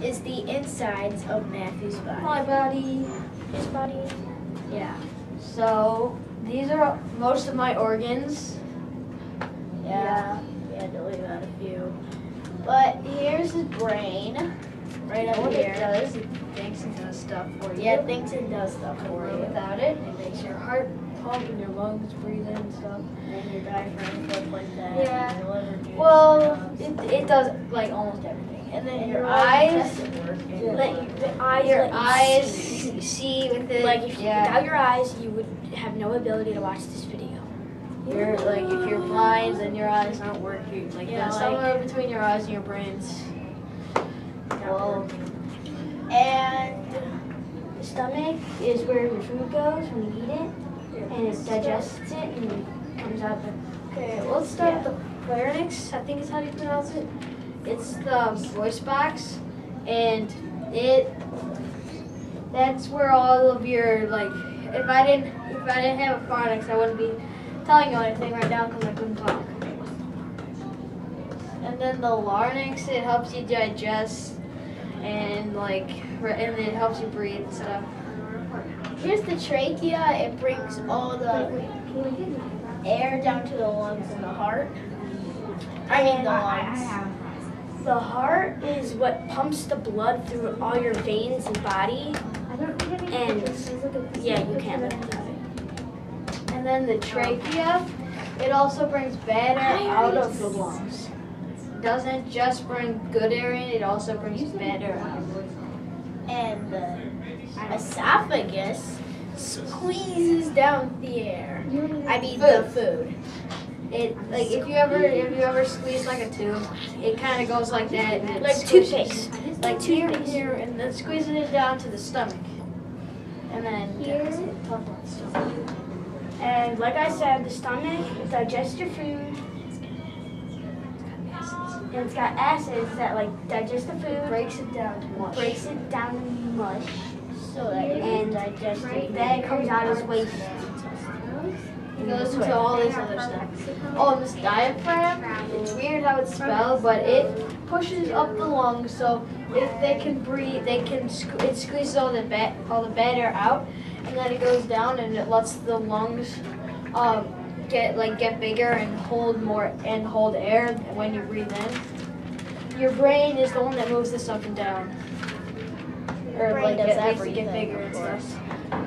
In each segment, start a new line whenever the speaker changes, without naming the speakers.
is the insides of Matthew's body.
My body, his body.
Yeah.
So these are most of my organs.
Yeah. We had to leave out a few. But here's his brain. Right up
What
here.
it does, it thinks and does stuff for you.
Yeah, it thinks it does stuff for you.
Without it, it makes your heart pump and your lungs breathe in and stuff.
And your diaphragm goes like that.
Yeah.
And your liver juice
Well,
jobs.
it does like almost everything. And then
And
your
large
eyes,
intestine work.
your eyes see with it.
Like without your eyes, you would have no ability to watch this video.
You're like if you're blind, then your eyes aren't working. Like
Yeah,
somewhere between your eyes and your brains. Well,
And
The stomach is where your food goes when you eat it, and it digests it and it comes out the.
okay, let's start with the larynx. I think is how you pronounce it. It's the voice box, and that's where all of your like. If I didn't have a phonics, I wouldn't be telling you anything right now because I couldn't talk. And then the larynx, it helps you digest and and it helps you breathe and stuff.
here's the trachea. It brings all the air down to the lungs and the heart. I mean the lungs.
The heart is what pumps the blood through all your veins and body. And yeah, you can't live without it.
And then the trachea, it also brings bad air out of the lungs. It doesn't just bring good air in, it also brings bad air out.
And the esophagus squeezes down the air. I mean the food.
It like if you ever squeeze like a tube, it kind of goes like that. And it
Like
squishes.
toothpaste.
Like here, and then squeezes it down to the stomach. And then that's it. Talk about the stomach.
And like I said, the stomach digests your food. And it's got acids that like digest the food,
Breaks it down to mush.
breaks it down to mush,
So that you
and
can digest it.
then it comes out as waste.
It goes into all this other stuff. Oh, and this diaphragm, it's weird how it's spelled, but it pushes up the lungs so if they can breathe, it squeezes all the bad air out, and then it goes down and it lets the lungs get bigger and hold air when you breathe in. Your brain is the one that moves this up and down. Or
Brain does
makes it
everything,
get bigger and
of course.
stuff.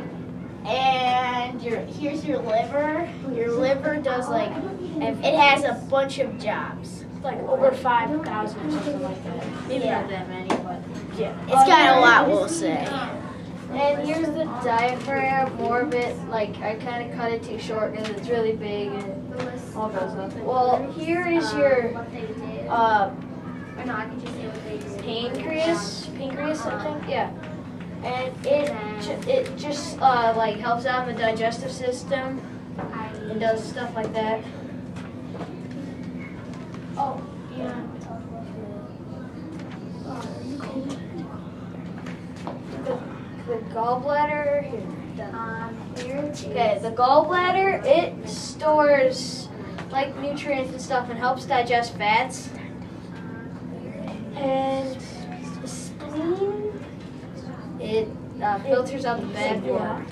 And here's your liver. Your liver does it has a bunch of jobs.
Like over 5,000 or something like that.
Maybe
Yeah.
not that many, but yeah.
It's got a lot, we'll say.
And here's the diaphragm, more of it, I kind of cut it too short because it's really big and all goes up. Well, here is your pancreas, I think, yeah. And it just helps out the digestive system and does stuff like that. Oh, yeah. The gallbladder here. Okay, the gallbladder, it stores nutrients and stuff and helps digest fats. And the spleen, it filters out the bad water.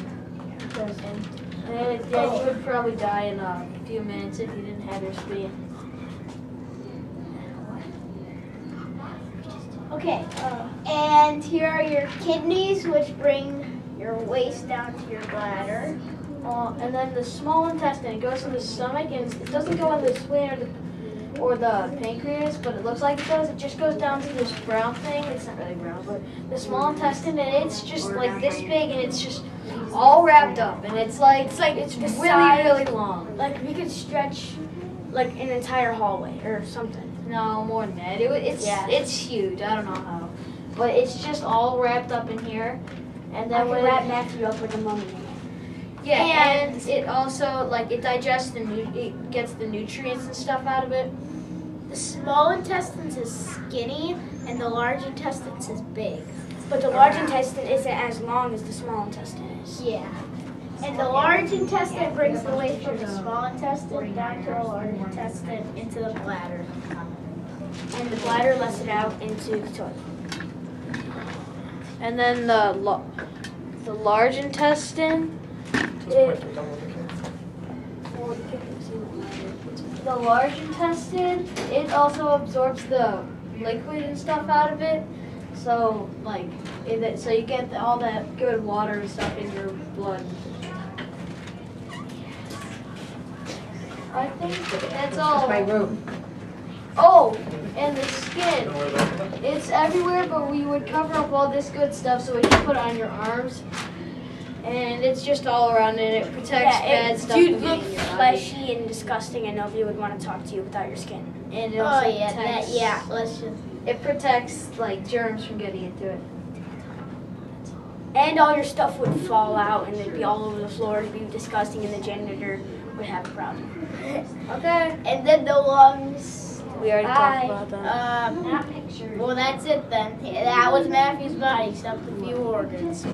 And you would probably die in a few minutes if you didn't have your spleen.
Okay, and here are your kidneys, which bring your waste down to your bladder.
And then the small intestine, it goes to the stomach, and it doesn't go in the spleen or the pancreas, but it looks like it does. It just goes down to this brown thing. It's not really brown, but the small intestine, and it's just like this big, and it's just all wrapped up, and it's really long.
Like we could stretch like an entire hallway or something.
No, more than that. It's huge. I don't know how, but it's just all wrapped up in here, and then
I could wrap Matthew up like a mummy.
yeah, and it also it digests it gets the nutrients and stuff out of it.
The small intestines is skinny, and the large intestines is big.
But the large intestine isn't as long as the small intestine is.
Yeah. And the large intestine brings the waste from the small intestine down to the large intestine into the bladder.
And the bladder lets it out into the toilet.
And then the large intestine. The large intestine, it also absorbs the liquid and stuff out of it. So like, so you get all that good water and stuff in your blood. I think that's all.
My room.
Oh, and the skin. It's everywhere, but we would cover up all this good stuff so we can put it on your arms. And it's just all around and it protects bad stuff
Dude,
from
look
getting in your body.
fleshy and disgusting, and nobody would want to talk to you without your skin.
And it also
Oh yeah,
protects,
let's just.
it protects like germs from getting into it.
And all your stuff would fall out, and it'd be all over the floor. It'd be disgusting, and the janitor would have a problem.
Okay.
And then the lungs.
We already
Bye.
talked about that.
Well, that's it then. That was Matthew's body, except a few organs.